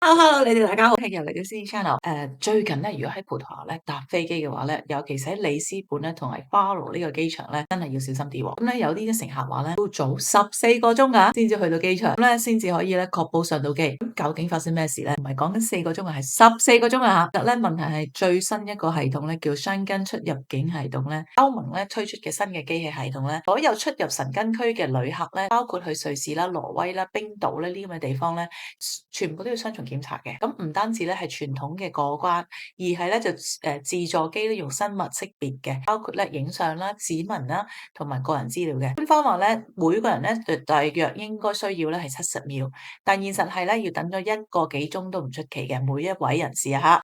Hello，你哋大家好，又嚟到 C Channel。最近咧，如果喺葡萄牙咧搭飛機嘅話咧，尤其是喺里斯本咧同埋巴羅呢個機場咧，真係要小心啲喎。咁咧有啲乘客話咧，要早14個鐘㗎先至去到機場，咁咧先至可以咧確保上到機。咁究竟發生咩事咧？唔係講緊4個鐘啊，係14個鐘啊嚇。其實咧問題係最新一個系統咧叫申根出入境系統咧，歐盟咧推出嘅新嘅機器系統咧，所有出入申根區嘅旅客咧，包括去瑞士啦、挪威啦、冰島咧呢咁嘅地方咧，全部都要雙重檢查嘅。咁唔單止咧係傳統嘅過關，而係咧就自助機咧用生物識別嘅，包括咧影相啦、指紋啦同埋個人資料嘅。官方話咧每個人咧大約應該需要咧係70秒，但現實係咧要等咗1個幾鐘都唔出奇嘅，每一位人士啊嚇。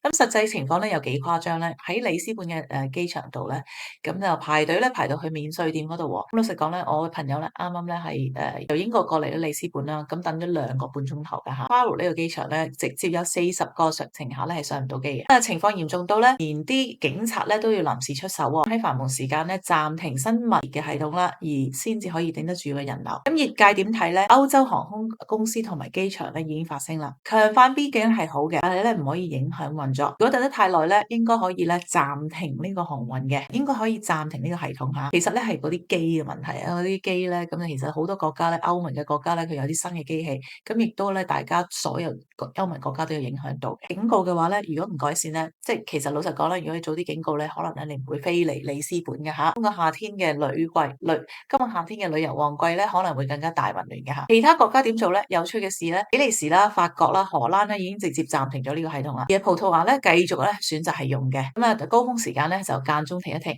咁實際情況咧有幾誇張咧？喺里斯本嘅機場度咧，咁就排隊咧排到去免稅店嗰度喎。咁老實講咧，我嘅朋友咧啱啱咧係由英國過嚟到里斯本啦，咁等咗2個半鐘頭㗎嚇。巴羅呢個機場咧，直接有40個乘客咧係上唔到機嘅。情況嚴重到咧，連啲警察咧都要臨時出手喎，喺繁忙時間咧暫停生物嘅系統啦，而先至可以頂得住個人流。咁業界點睇咧？歐洲航空公司同埋機場咧已經發聲啦，強化邊境係好嘅，但係咧唔可以影響運作。如果等得太耐咧，應該可以咧暫停呢個航運嘅，應該可以暫停呢個系統嚇。其實咧係嗰啲機嘅問題啊，嗰啲機咧咁其實好多國家咧，歐盟嘅國家咧，佢有啲新嘅機器，咁亦都咧大家所有歐盟國家都有影響到嘅。警告嘅話咧，如果唔改善咧，即係其實老實講咧，如果你早啲警告咧，可能咧你唔會飛嚟里斯本嘅嚇。今個夏天嘅旅遊旺季咧，可能會更加大混亂嘅嚇。其他國家點做咧？有趣嘅事咧，比利時啦、法國啦、荷蘭咧已經直接暫停咗呢個系統啦。而葡萄牙咧繼續咧選擇係用嘅。咁啊高峰時間咧就間中停一停。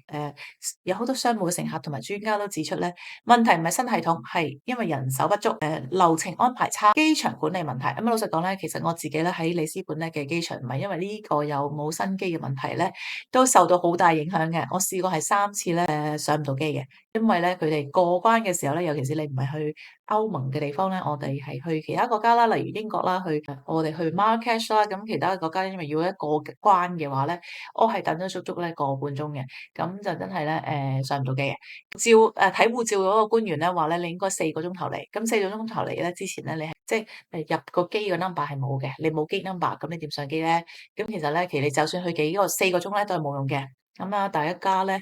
有好多商務嘅乘客同埋專家都指出咧，問題唔係新系統，係因為人手不足，流程安排差，機場管理問題。咁老實講咧，其實我自己咧喺里斯本咧嘅機場，唔係因為呢個有冇新機嘅問題咧，都受到好大影響嘅。我試過係3次咧上唔到機嘅，因為咧佢哋過關嘅時候咧，尤其是你唔係去歐盟嘅地方咧，我哋係去其他國家啦，例如英國啦，我哋去 Marrakesh 啦，咁其他國家因為要一過關嘅話咧，我係等咗足足咧個半鐘嘅，咁就真係咧上唔到機嘅。睇護照嗰個官員咧話咧，你應該4個鐘頭嚟，咁4個鐘頭嚟咧之前咧，你係即係入個機個 number 係冇嘅，你冇機 number，咁你點上機咧？咁其實咧，你就算去4個鐘咧，都係冇用嘅。咁啊，第一家咧。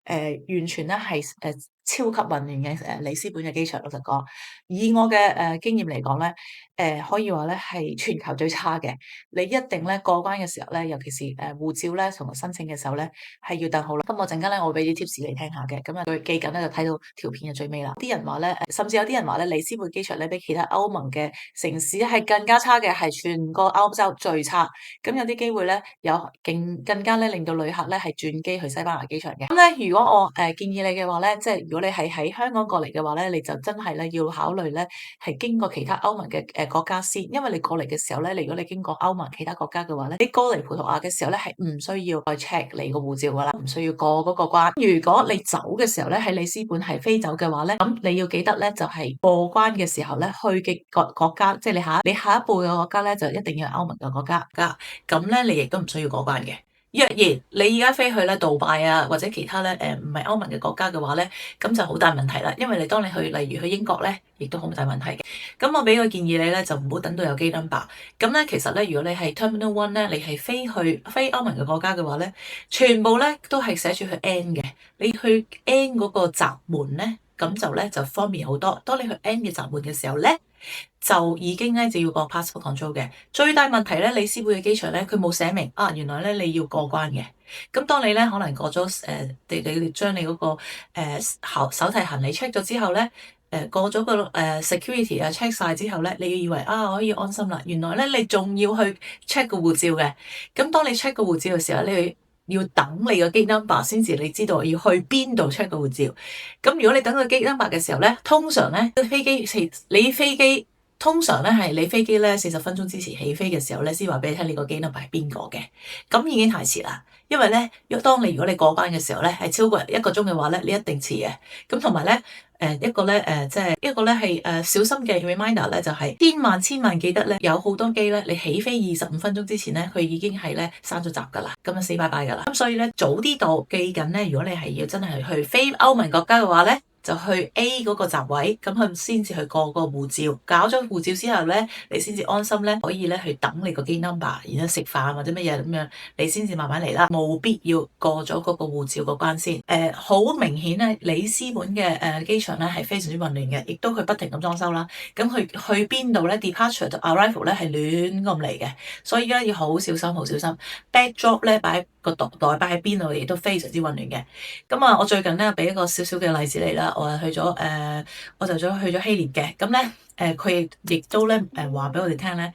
完全咧係超級混亂嘅里斯本嘅機場，老實講，以我嘅經驗嚟講咧，可以話咧係全球最差嘅。你一定咧過關嘅時候咧，尤其是護照咧同埋申請嘅時候咧，係要等好啦。咁我陣間咧，我會俾啲 tips 你聽下嘅。咁啊，佢記緊咧就睇到條片嘅最尾啦。啲人話咧，甚至有啲人話咧，里斯本機場咧比其他歐盟嘅城市係更加差嘅，係全個歐洲最差。咁有啲機會咧，更加咧令到旅客咧係轉機去西班牙機場嘅。咁咧，如果我建議你嘅話咧，即係如果你係喺香港過嚟嘅話咧，你就真係咧要考慮咧係經過其他歐盟嘅國家先，因為你過嚟嘅時候咧，如果你經過歐盟其他國家嘅話咧，你過嚟葡萄牙嘅時候咧係唔需要再 check 你個護照噶啦，唔需要過嗰個關。如果你走嘅時候咧喺里斯本係飛走嘅話咧，咁你要記得咧就係過關嘅時候咧去嘅國家，即係你下一步嘅國家咧就一定要係歐盟嘅國家。咁咧你亦都唔需要過關嘅。若然你而家飛去咧杜拜啊，或者其他咧唔係歐盟嘅國家嘅話咧，咁就好大問題啦。因為當你去例如去英國咧，亦都好大問題嘅。咁我俾個建議你咧，就唔好等到有機 number。咁咧其實咧，如果你係 Terminal One 咧，你係飛歐盟嘅國家嘅話咧，全部咧都係寫住去 N 嘅。你去 N 嗰個閘門咧，咁就方便好多。當你去 N 嘅閘門嘅時候咧，就已經咧就要過 passport control 嘅。最大問題咧，里斯本嘅機場咧，佢冇寫明啊，原來咧你要過關嘅。咁當你咧可能過咗你將你嗰個手提行李 check 咗之後咧，過咗個security check 晒之後咧，你要以為可以安心啦。原來咧你仲要去 check 個護照嘅。咁當你 check 個護照嘅時候，你要等你個機 number 先至，你知道要去邊度 check 個護照。咁如果你等個機 number 嘅時候咧，通常咧通常咧係你飛機咧40分鐘之前起飛嘅時候咧，先話俾你聽你個機 number 係邊個嘅。咁已經太遲啦，因為咧，如果你過關嘅時候咧係超過1個鐘嘅話咧，你一定遲嘅。咁同埋咧，一個咧係小心嘅 reminder 咧，就係千萬記得咧，有好多機咧，你起飛25分鐘之前咧，佢已經係咧閂咗閘噶啦，咁啊死拜拜噶啦。咁所以咧早啲到，記緊咧，如果你係要真係去飛歐盟國家嘅話咧，就去 A 嗰個閘位，咁佢先至去過個護照，搞咗護照之後咧，你先至安心咧，可以咧去等你個機 number，然後食飯或者乜嘢咁樣，你先至慢慢嚟啦，冇必要過咗嗰個護照嗰關先。好明顯咧，里斯本嘅機場咧係非常之混亂嘅，亦都佢不停咁裝修啦。咁佢去邊度咧 ？Departure 同 arrival 咧係亂咁嚟嘅，所以而家要好小心，好小心。Backdrop 咧擺個袋擺喺邊度，亦都非常之混亂嘅。咁啊，我最近咧俾一個少少嘅例子嚟啦，我去咗我就去咗希臘嘅，咁咧佢亦都咧話俾我哋聽咧，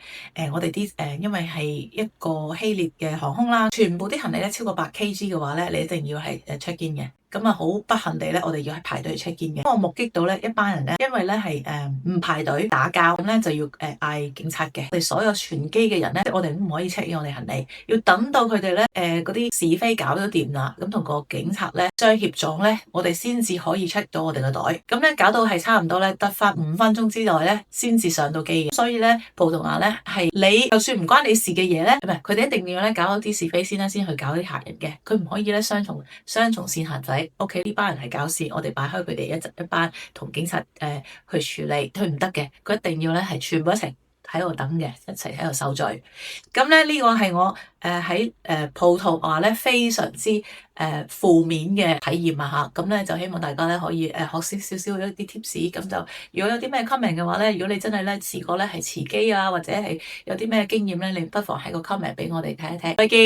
我哋啲因為係一個希臘嘅航空啦，全部啲行李咧超過8 kg 嘅話咧，你一定要係check in嘅。咁啊，好不幸地咧，我哋要係排隊 check in 嘅。我目擊到咧一班人咧，因為咧係唔排隊打交，咁咧就要嗌警察嘅。我哋所有全機嘅人咧，我哋都唔可以 check in 我哋行李，要等到佢哋咧嗰啲是非搞咗掂啦，咁同個警察咧相協助咧，我哋先至可以 check 到我哋個袋。咁咧搞到係差唔多咧得返5分鐘之內咧，先至上到機嘅。所以咧，葡萄牙咧係你就算唔關你事嘅嘢咧，唔係佢哋一定要咧搞咗啲是非先啦，先去搞啲客人嘅。佢唔可以咧雙重線限制。OK，呢班人係搞事，我哋擺開佢哋一班同警察去處理，佢唔得嘅，佢一定要咧係全部一齊喺度等嘅，一齊喺度受罪。咁咧呢個係我喺葡萄牙咧非常之負面嘅體驗啊嚇。咁咧就希望大家咧可以學少少一啲 tips。咁就如果有啲咩 comment 嘅話咧，如果你真係咧試過咧係遲機啊，或者係有啲咩經驗咧，你不妨喺個 comment 俾我哋睇一睇。再見。